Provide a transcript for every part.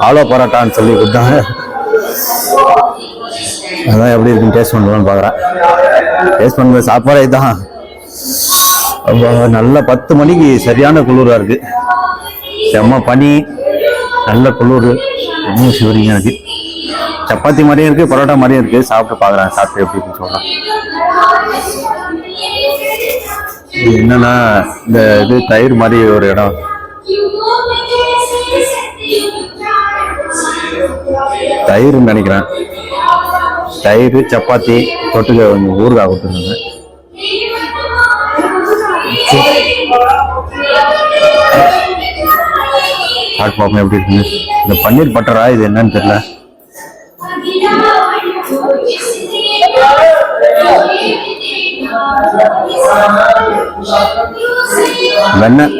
ஆலோ பரோட்டான்னு சொல்லி கொடுத்தாங்க. அதான் எப்படி இருக்குன்னு டேஸ்ட் பண்ணுவோன்னு பார்க்குறேன். டேஸ்ட் பண்ணுறது சாப்பாடே தான். நல்ல 10 மணிக்கு சரியான குளிராக இருக்கு. செம்ம பனி, நல்ல குளிர். இன்னும் சிவரிங்க எனக்கு. சப்பாத்தி மாதிரியும் இருக்கு, பரோட்டா மாதிரியும் இருக்கு. சாப்பிட்டு பார்க்குறேன், சாப்பிட்டு எப்படின்னு சொல்கிறேன். என்னன்னா இந்த இது தயிர் மாதிரி ஒரு இடம். தயிர்னு நினைக்கிறேன். தயிர் சப்பாத்தி தொட்டுக்க கொஞ்சம் ஊறுகாய் கொடுத்துருந்தாங்க. சாப்பிட்டு பார்ப்போம் எப்படி இருக்குன்னு. இந்த பன்னீர் பட்டரா இது என்னன்னு தெரியல. வெண்ணெய்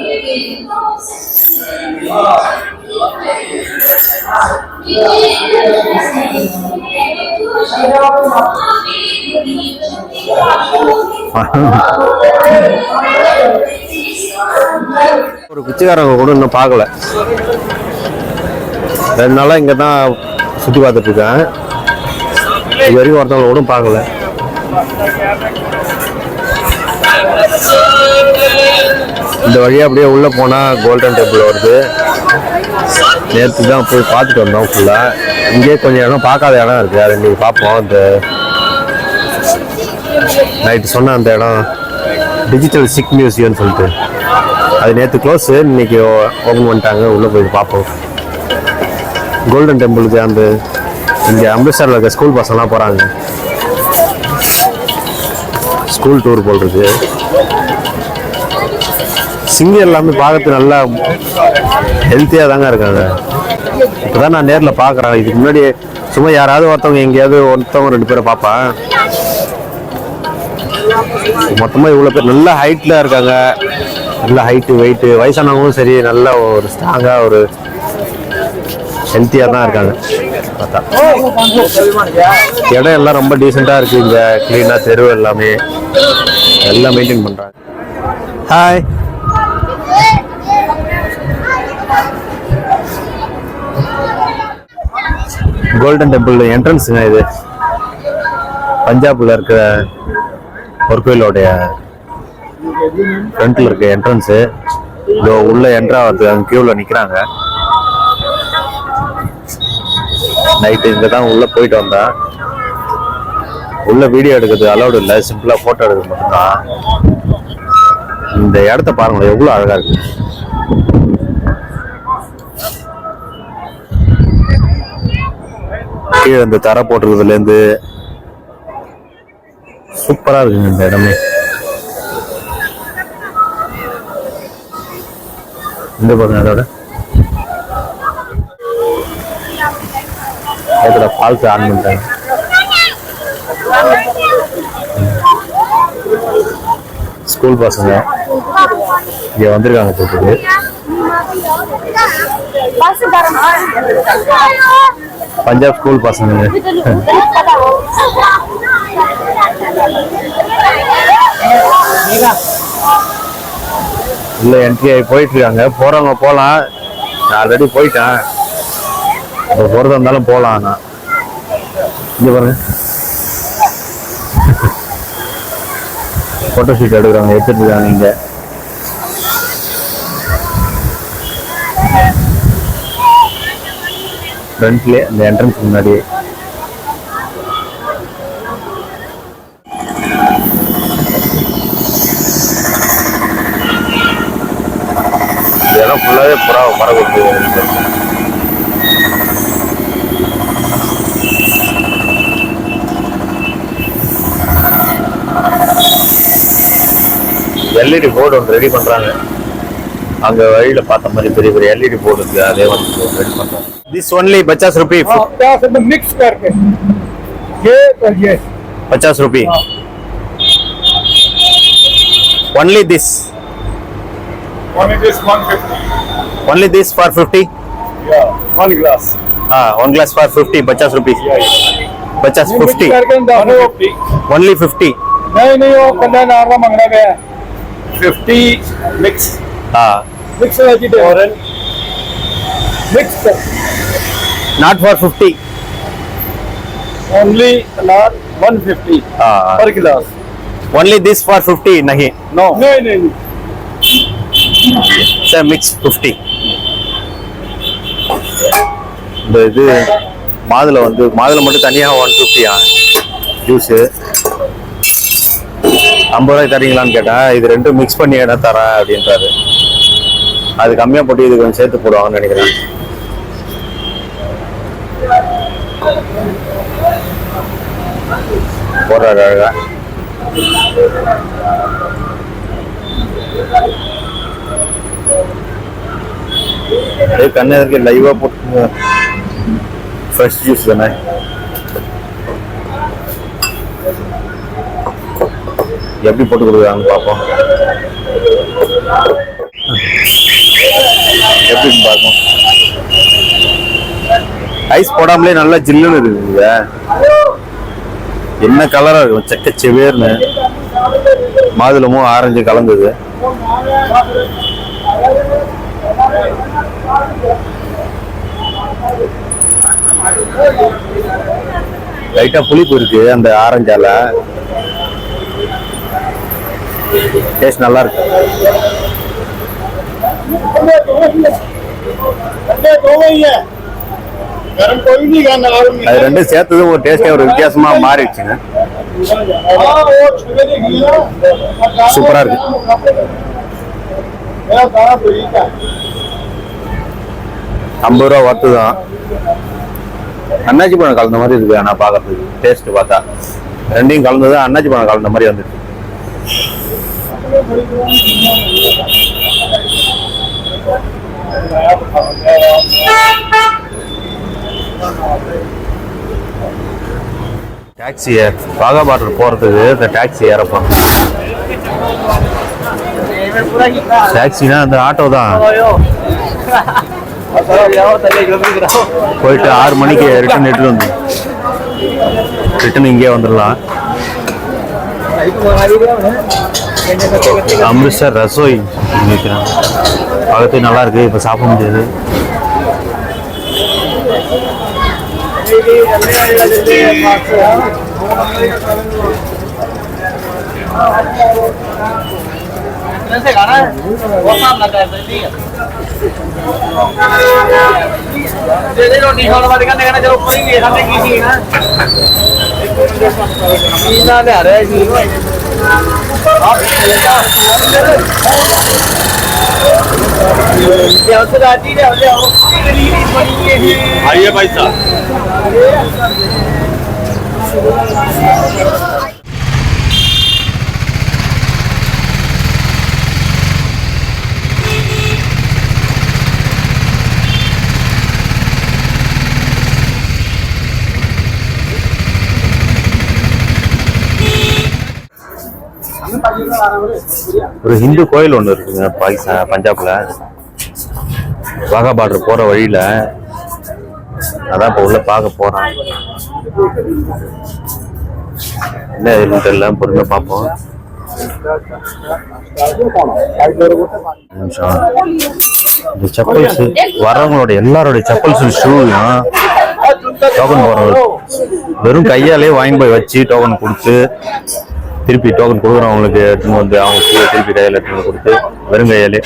ஒரு பிச்சைக்காரங்க கூட இன்னும் பார்க்கல. 2 நாளா இங்க தான் சுத்தி பார்த்துட்டு இருக்கேன். இது வரைக்கும் ஒருத்தவங்க கூட பார்க்கல. இந்த வழியா அப்படியே உள்ள போனா கோல்டன் டெம்பிள் வருது. நேற்று தான் போய் பார்த்துட்டு வந்தோம் ஃபுல்லா. இங்கே கொஞ்சம் இடம் பார்க்காத இடம் இருக்கு, அதை இன்னைக்கு பார்ப்போம். இந்த நைட்டு சொன்ன அந்த இடம் டிஜிட்டல் சிக் மியூசியம்னு சொல்லிட்டு, அது நேற்று க்ளோஸ், இன்னைக்கு ஓப்பன் பண்ணிட்டாங்க. உள்ள போய் பார்ப்போம். கோல்டன் டெம்பிளுக்கு அந்த இங்கே அம்ரிட்சரில் இருக்க ஸ்கூல் பசங்களாம் போகிறாங்க. ஸ்கூல் டூர் போல் இருக்கு. சிங்கம் எல்லாமே பார்க்கறது நல்லா ஹெல்த்தியாக தாங்க இருக்காங்க. இப்போதான் நான் நேரில் பார்க்குறேன். இதுக்கு முன்னாடி சும்மா யாராவது ஒருத்தவங்க எங்கேயாவது ஒருத்தவங்க 2 பேரை பார்ப்பேன். மொத்தமாக இவ்வளோ பேர் நல்ல ஹைட்டில் இருக்காங்க. நல்ல ஹைட்டு வெயிட்டு, வயசானவங்களும் சரி நல்ல ஒரு ஸ்ட்ராங்காக ஒரு ஹெல்த்தியாக தான் இருக்காங்க. பார்த்தா இடம் எல்லாம் ரொம்ப டீசெண்டாக இருக்குது. இங்கே க்ளீனாக தெரு எல்லாமே எல்லாம் மெயின்டைன் பண்ணுறாங்க. ஹாய், கோல்டன் டெம்பிள் என்ட்ரன்ஸுங்க இது. பஞ்சாப்ல இருக்கிற ஒரு கோயிலோடைய ஃப்ரண்ட்ல இருக்க என்ட்ரன்ஸு. இதோ உள்ள என்ட்ரு ஆகிறது அங்கே கியூவில் நிற்கிறாங்க. நைட்டு இங்கே தான் உள்ளே போயிட்டு வந்தேன். உள்ள வீடியோ எடுக்கிறது அலௌடு இல்லை, சிம்பிளாக ஃபோட்டோ எடுக்கிறது மட்டும்தான். இந்த இடத்த பாருங்களேன், எவ்வளோ அழகாக இருக்கு. கீழே இந்த தரை போட்டுறதுலேருந்து சூப்பராக இருக்குங்க இந்த இடமே. இந்த பாருங்க, அதோட ஃபால்ஸ் ஆன் பண்ணிட்டாங்க. ஸ்கூல் பசங்க இங்க வந்திருக்காங்க போட்டுக்கு. பஞ்சாப் ஸ்கூல் பசங்க உள்ள என்ட்ரி ஆகி போயிட்டு இருக்காங்க. போறவங்க போலாம். நான் ஆல்ரெடி போயிட்டேன். இப்போ போறதா இருந்தாலும் போலாம். நான் இங்க பாருங்க, போட்டோ ஷூட் எடுக்கிறாங்க, எடுத்துட்டு இருக்காங்க. இங்க ஃப்ரண்ட்லேயே அந்த என்ட்ரன்ஸ் முன்னாடி இடம் ஃபுல்லாகவே புறா பறக்க. எல்இடி போர்டு ஒன்று ரெடி பண்றாங்க. அங்க வழியில பார்த்த மாதிரி பெரிய பெரிய எல்இடி போர்டு இருக்கு, அதே வந்து ரெடி பண்றாங்க. This only 50 रुपए. 50 मिक्स करके ये और ये 50 रुपए. Only this. only this 150. Only this for 50. Yeah, one glass. One glass for 50. 50 रुपए. Yeah. 50 50. Only 50. नहीं वो कन्या नारा मंगना गया 50 मिक्स. हाँ mix vegetable mix Not for 50. Only not 150 per glass. Only this for 50, nahi. No. No, no, no. Sir, mix 50. இந்த இது மாதுளை வந்து மாதுளை மட்டும் தனியாக 150 ஜூஸு 50 ரூபாய்க்கு தரீங்களான்னு கேட்டேன். இது ரெண்டும் மிக்ஸ் பண்ணி என்ன தரேன் அப்படின்றாரு. அது கம்மியாக போட்டு இது கொஞ்சம் சேர்த்து போடுவாங்கன்னு நினைக்கிறேன். போடுறாரு அழகா. கண்ணு இருக்கு லைவா போட்டு ஃப்ரெஷ் ஜூஸ் தானே. எப்படி போட்டு கொடுக்குறாங்கன்னு பார்ப்போம். எப்படின்னு பார்ப்போம். ஐஸ் போடாமலே நல்லா ஜில்லுன்னு இருக்குங்க. என்ன கலரா இருக்கும், செக்க செவேர்னு. மாதுளமும் ஆரஞ்சு கலந்தது. லைட்டா புளிப்பு இருக்கு அந்த ஆரஞ்சால. டேஸ்ட் நல்லா இருக்கு. அது ரெண்டும் சேர்த்தது ஒரு டேஸ்டே ஒரு வித்தியாசமா மாறிடுச்சுங்க. சூப்பரா இருக்கு. ₹50 ஒர்த்து தான். அன்னாச்சி பழம் கலந்த மாதிரி இருக்கு. நான் பாக்குறதுக்கு டேஸ்ட் பார்த்தா ரெண்டையும் கலந்தது அன்னாச்சி பழம் கலந்த மாதிரி வந்துருக்கு. டாக்ஸி வாகா பார்டர் போறதுக்கு இந்த டாக்ஸி ஏறப்போம். டாக்ஸினா அந்த ஆட்டோ தான். போயிட்டு 6 மணிக்கு ரிட்டர்ன் எடுத்துட்டு வந்து ரிட்டர்ன் இங்கே வந்துடலாம். அமிர்த்சர் ரசோய் நினைக்கிறேன். பக்கத்து நல்லா இருக்கு. இப்ப சாப்பிட முடியாது. आइए भाई साहब. ஒரு ஹிந்து கோயில் ஒன்று இருக்குங்க பஞ்சாப்ல. வாகா பார்டர் போற வழியில. அதான் இப்ப உள்ள பார்க்க போறேன். என்ன எதுன்னு தெரியல. பொறுமையா பார்ப்போம். இந்த செப்பல்ஸ் வர்றவங்களோட எல்லாரோடைய செப்பல்ஸ் ஷூவையும் டோக்கன் போடுறவங்க வெறும் கையாலே வாங்கி போய் வச்சு டோக்கன் கொடுத்து திருப்பி டோக்கன் கொடுக்குறவங்களுக்கு எடுத்துன்னு வந்து அவங்க ஷூவை திருப்பி கையில் எடுத்துன்னு கொடுத்து வெறும் கையாலே.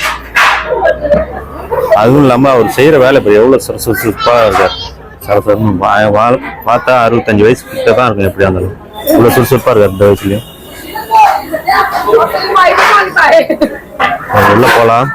அதுவும் இல்லாமல் அவர் செய்கிற வேலை இப்போ எவ்வளோ சுறுசுறுப்பாக இருக்கார். சரசரன்னு பார்த்தா 65 வயசு கிட்ட தான் இருக்கும். எப்படியா இருந்தாலும் இவ்வளோ சுறுசுறுப்பாக இருக்கார் இந்த வயசுலையும். உள்ள போகலாம்.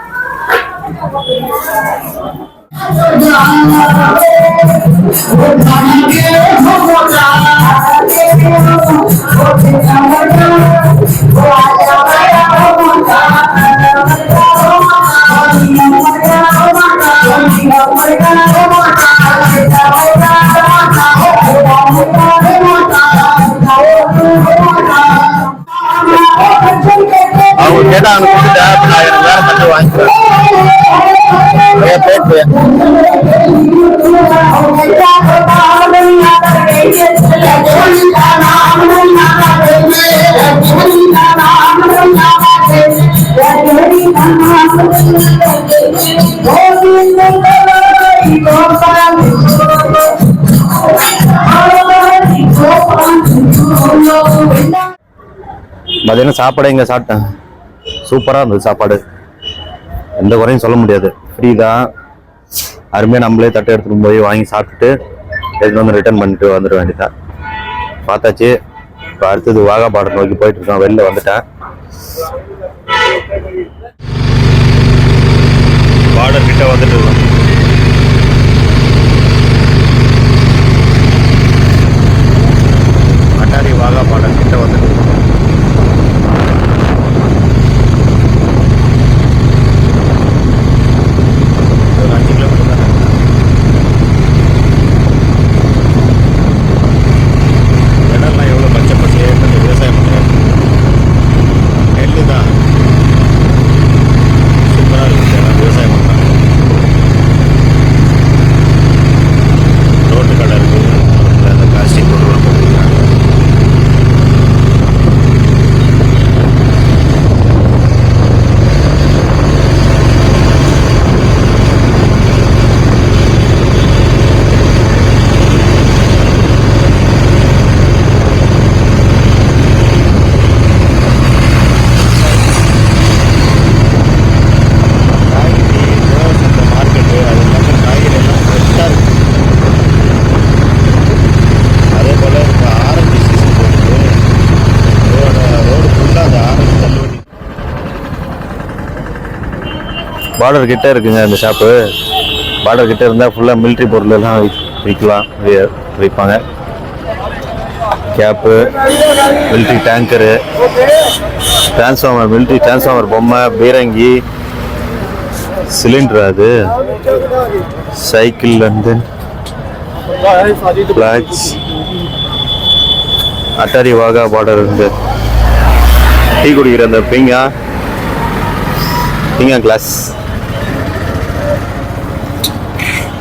அவங்க கேட்டாங்க கொடுத்துட்டேன். நான் எனக்கு வேற மட்டும் வாங்கிக்கிறேன். மதியானம் சாப்பாடு இங்கே சாப்பிட்டேன், சூப்பராக இருந்தது சாப்பாடு, எந்த குறையும் சொல்ல முடியாது. ஃப்ரீ தான், அருமையாக நம்மளே தட்டை எடுத்துகிட்டு போய் வாங்கி சாப்பிட்டுட்டு எடுத்துகிட்டு வந்து ரிட்டர்ன் பண்ணிட்டு வந்துட வேண்டியதான். பார்த்தாச்சு. இப்போ அடுத்தது வாகா பார்டர் நோக்கி போயிட்டு இருக்கோம். வெளில வந்துட்டேன். பார்டர் கிட்ட வந்துட்டு இருக்கோம். அட்டாரி வாகா பார்டர் கிட்ட வந்துட்டு இருக்கோம். ஒரு 5 கிலோமீட்டர் தான். இடம்லாம் எவ்வளோ பச்சை பசையே கொஞ்சம் விவசாயம் பண்ணுறாங்க. நெல்லு தான் சூப்பராக இருக்குது. எல்லாம் விவசாயம் பண்ணுறாங்க. ரோட்டு கடை இருக்குது. அந்த பிளாஸ்டிக் பொருள்லாம் போட்டுருக்காங்க. பார்டர் கிட்ட இருக்குங்க இந்த ஷாப்பு. பார்டர் கிட்ட இருந்தால் ஃபுல்லாக மிலிட்ரி பொருள் எல்லாம் விற்கலாம், விற்பாங்க. Cap, military tanker, transformer, military transformer பொம்மை, பீரங்கி, சிலிண்டர், அது சைக்கிள் வந்து ஃப்ளாக்ஸ். அட்டாரி வாகா பார்டர் இருந்து டீ குடிக்கிற அந்த பிங்கா கிளாஸ்,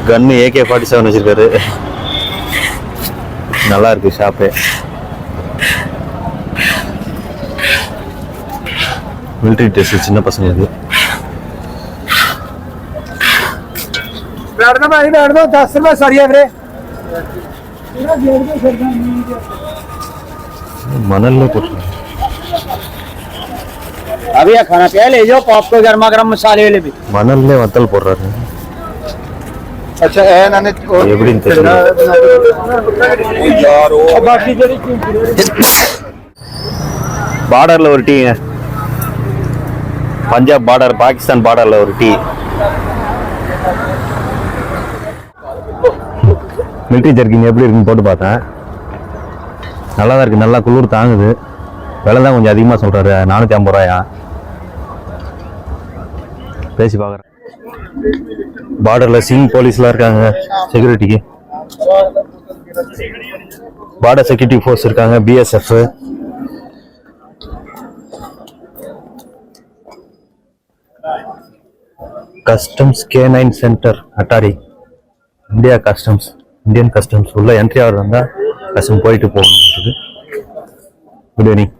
கன்னு AK-47 வச்சிருக்காரு. நல்லா இருக்கு ஷாப்பே. மிலிட்ரி ட்ரெஸ் சின்ன பசங்களுக்கு. மணல்ல போட்டு अभी ये खाना क्या ले जाओ, आपको गर्मा गर्म मसाले ले भी மணல்ல வத்தல் போடுறாரு. अच्छा है ना எப்படின்னு தெரியல. बाकी பார்டர்ல ஒரு டீ, பஞ்சாப் பார்டர் பாகிஸ்தான் பார்டர்ல ஒரு டீ. மிலிட்ரி ஜர்க்கின் எப்படி இருக்குன்னு போட்டு பார்த்தேன். நல்லா தான் இருக்கு, நல்லா குளிர் தாங்குது. விலை தான் கொஞ்சம் அதிகமாக சொல்றாரு, 450 ரூபாயா. பேசி பார்க்குறேன். பார்டரில் சிங் போலீஸ்லாம் இருக்காங்க செக்யூரிட்டிக்கு. பார்டர் செக்யூரிட்டி ஃபோர்ஸ் இருக்காங்க, BSF. Customs K9 centre Attari. India customs, Indian customs உள்ள என்ட்ரி ஆர்டர் இருந்தால் கஸ்டம் போயிட்டு போகணும். Good evening.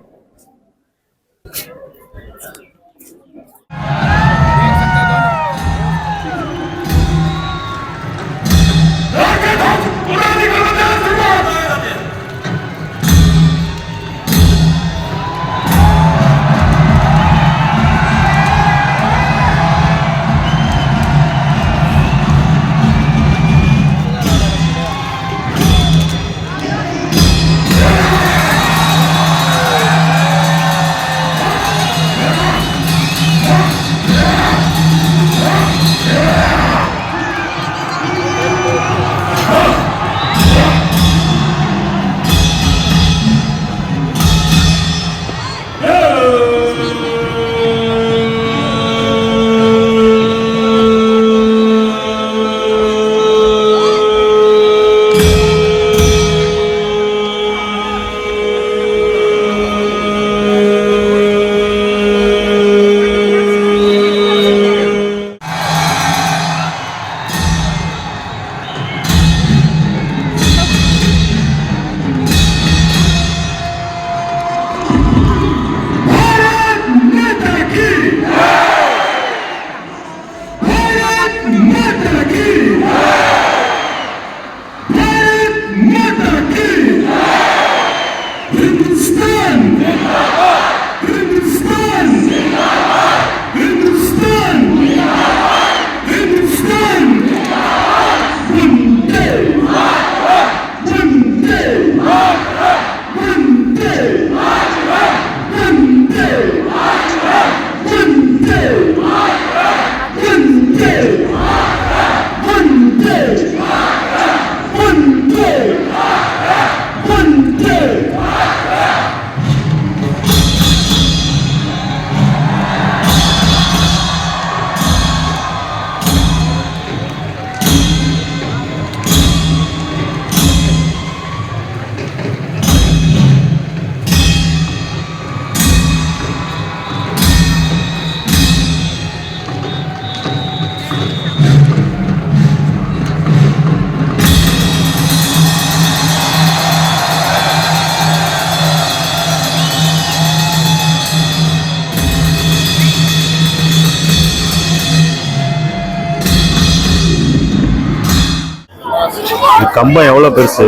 கம்பம் எவ்வளவு பெருசு.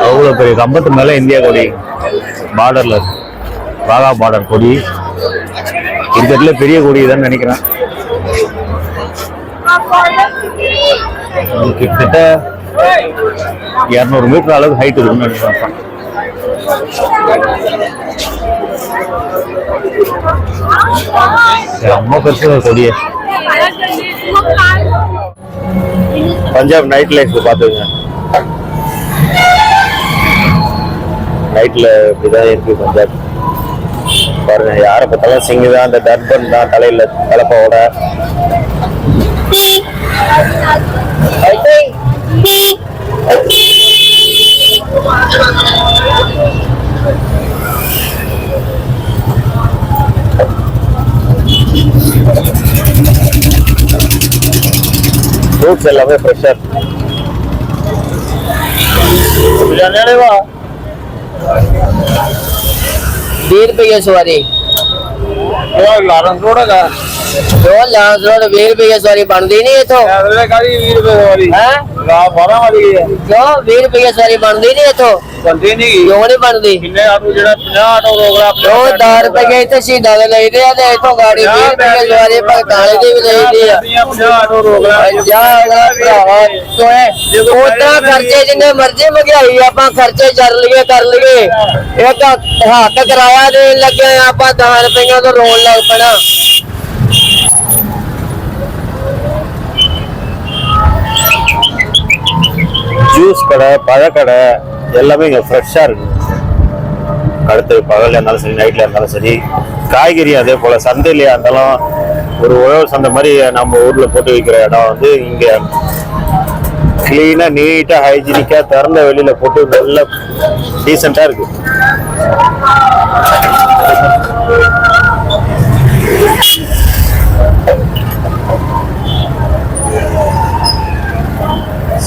அவ்வளவு பெரிய கம்பத்து மேல இந்தியா கொடி பார்டர்ல இருக்கு. வாகா பார்டர் கொடி இருக்கிறதுல பெரிய கொடி தான் நினைக்கிறேன். கிட்டத்தட்ட 200 மீட்டர் அளவுக்கு ஹைட் இருக்குன்னு நினைக்கிறேன். ரொம்ப பெருசு கொடியே. பஞ்சாப் நைட் லைஃப் பாத்துங்க. நைட்ல இப்படிதான் இருக்கு பஞ்சாப். பாருங்க, யாரை பார்த்தாலும் சிங்கு தான், அந்த டர்பன் தான் தலையில தலைப்பாவோட. फ्रूट्स எல்லாமே ஃப்ரெஷ்ஷா இருக்கு. जाने वाला 20 रुपये सवारी ਉਹ ਲਾਰਨ ਰੋਡ ਹੈਗਾ। जो लांस रोड 20 रुपये सवारी बनती नहीं इथों ਅਗਲੇ ਗਾੜੀ 20 ਰੁਪਏ ਵਾਲੀ है ਲਾ 12 ਵਾਲੀ ਹੈ। क्यों 20 रुपये सवारी बनती नहीं इथों ਬੰਦੀ ਨਹੀਂ क्यों नहीं बनती ਕਿੰਨੇ ਆਟੋ ਜਿਹੜਾ 50 ਆਟੋ ਰੋਕਦਾ जो 10 रुपये इतने शहीदा दे लेते हैं ते इथों गाड़ी 20 रुपये सवारी भगताने दी भी लेती है 50 आटो ਰੋਕਦਾ। जा अगला भरावा तो है उतना खर्चे जिन्ने मर्जी महंगाई आपां खर्चे कर लिए एक हक किराया देन लगे आपां 10 रुपये तो रोन लग पना। ஜூஸ் கடை, பழக்கடை எல்லாமே இங்கே ஃப்ரெஷ்ஷாக இருக்கு. அடுத்து பகலில் இருந்தாலும் சரி, நைட்டில் இருந்தாலும் சரி. காய்கறி அதே போல் சந்தையிலையா இருந்தாலும் ஒரு உழவு சந்தை மாதிரி நம்ம ஊரில் போட்டு வைக்கிற இடம் வந்து இங்கே கிளீனாக நீட்டாக ஹைஜீனிக்காக திறந்த வெளியில் போட்டு நல்ல டீசெண்டாக இருக்கு.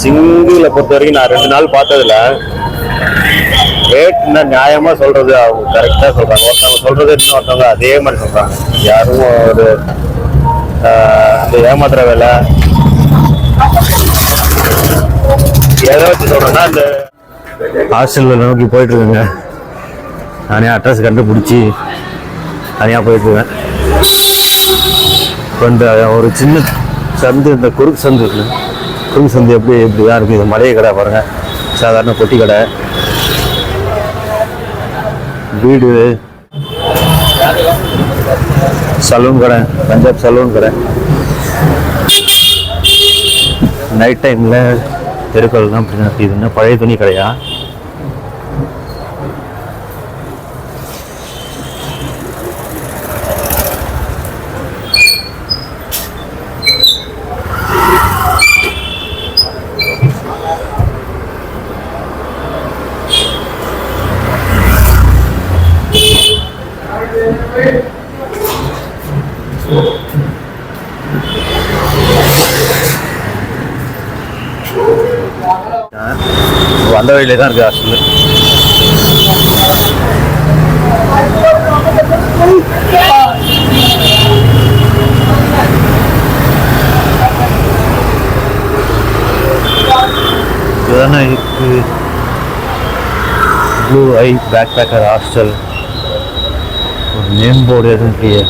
சிங்கிளை பொறுத்த வரைக்கும் நான் 2 நாள் பார்த்ததுல ரேட் என்ன நியாயமா சொல்றது, அவங்க கரெக்டா சொல்றாங்க. ஒருத்தவங்க சொல்றது இன்னொருத்தவங்க அதே மாதிரி சொல்றாங்க. யாரும் ஒரு இந்த ஏமாத்துற வேலை எதை வச்சு சொல்றேன்னா, இந்த ஹாஸ்டல்ல நோக்கி போயிட்டு இருக்குங்க. நானே அட்ரஸ் கண்டுபிடிச்சி தனியாக போயிட்டு இருக்கேன். இப்போ இந்த ஒரு சின்ன சந்து, இந்த குறுக்கு சந்து இருக்குல்ல, குறுக்கு சந்து எப்படிதான் இருக்குது. இது மளிகை கடை பாருங்க, சாதாரண பொட்டி கடை, வீடு, சலூன் கடை, பஞ்சாப் சலூன் கடை. நைட் டைமில் தெருக்கள் தான் அப்படி தான். இது என்ன பழைய துணி கடையா? வந்த வழியிலே தான் இருக்கு ஹாஸ்டல். இதுதானே இருக்கு blue eye backpacker hostel. ஒரு நேம் போர்டு எதுவும் இல்லையே.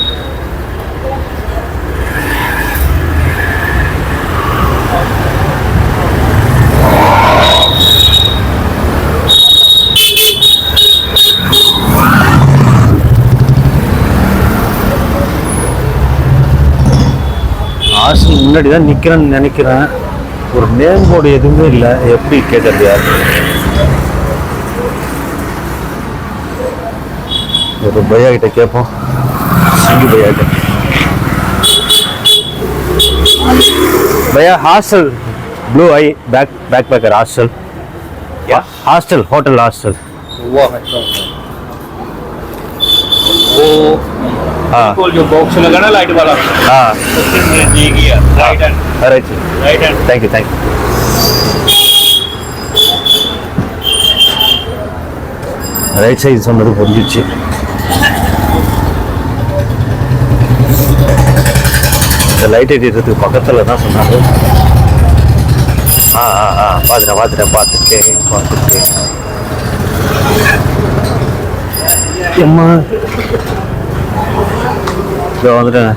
ஹாஸ்டல் முன்னாடி தான் நிற்கிறேன்னு நினைக்கிறேன். ஒரு நேம் போர்டு எதுவுமே இல்லை. எப்படி கேட்கறது யாரு? ஒரு பையா கிட்ட கேட்போம். சிங்கி பையா கிட்ட, பையா hostel blue eye backpacker hostel hostel hotel hostel वो हाँ जो बॉक्स लगा ना लाइट वाला, हाँ right hand right hand. Thank you right side சொன்னது புரிஞ்சிச்சு. இந்த லைட் எட்டிடுறதுக்கு பக்கத்தில் தான் சொன்னாங்க. பார்த்துட்டேன். எம்மா இதோ வந்துட்டேன்.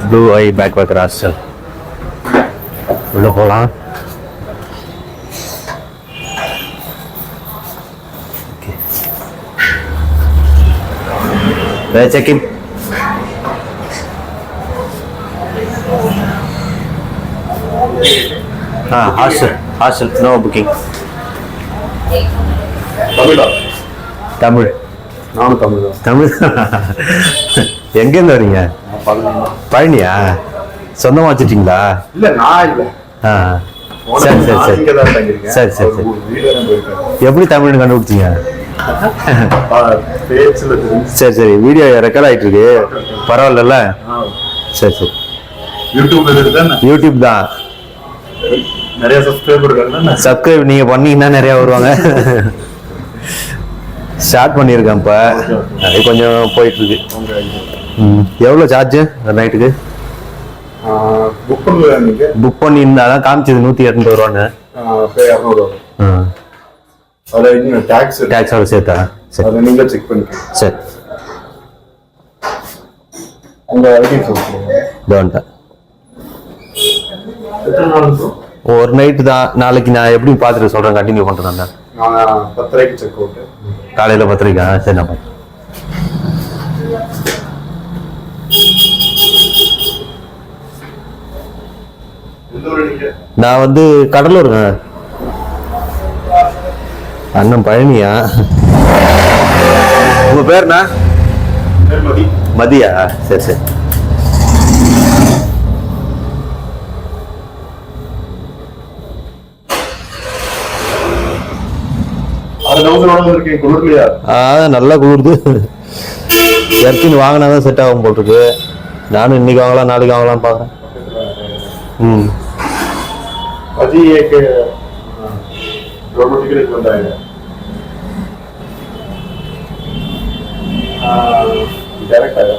Blue eye backpacker hostel உள்ள போகலாம். Check in. Hostel no booking. Tamil. நானும் தமிழ் தான். தமிழ். எங்கேருந்து வரீங்க? பழனியா? சொந்தமாக வச்சுட்டீங்களா? இல்ல நான் இல்ல. சரி. எப்படி தமிழ்னு கண்டுபிடிச்சீங்க? சரி வீடியோ ரெக்கார்ட் ஆயிட்டு இருக்கு. பரவாயில்ல. சரி யூடியூப் தான். நிறைய சப்ஸ்கிரைப் நீங்க பண்ணீங்கன்னா நிறைய வருவாங்க. ஸ்டார்ட் பண்ணியிருக்கேன் இப்போ. அது கொஞ்சம் போயிட்டு இருக்கு. எவ்வளோ சார்ஜ் நைட்டுக்கு? புக் பண்ணியிருந்தா தான் காமிச்சது 180 ரூபான்னு. 200 அதில் டேக்ஸோட சேர்த்தா? அதை நீங்க செக் பண்ணிக்கலாம். சரி உங்க ஐடி சொல்லுங்க. வந்துட்டேன். எத்தனை நாள் இருக்கும்? ஒரு நைட்டு தான். நாளைக்கு நான் எப்படி பார்த்துட்டு சொல்கிறேன். கண்டினியூ பண்ணுறேன். நான் 10:30 செக் அவுட். காலையில் 10:30. சரி நான் பார்த்து. நான் வந்து கடலூருங்க. அண்ணன் பழனியா? உங்க பேர்னா? மதியா? சரி. நல்லா குளிருது. எர்த்தின் வாங்கினாதான் செட் ஆகும் போட்டிருக்கு. நானும் இன்னைக்கு வாங்கலாம் நாளைக்கு வாங்கலாம்னு பாக்குறேன். डायरेक्ट आया।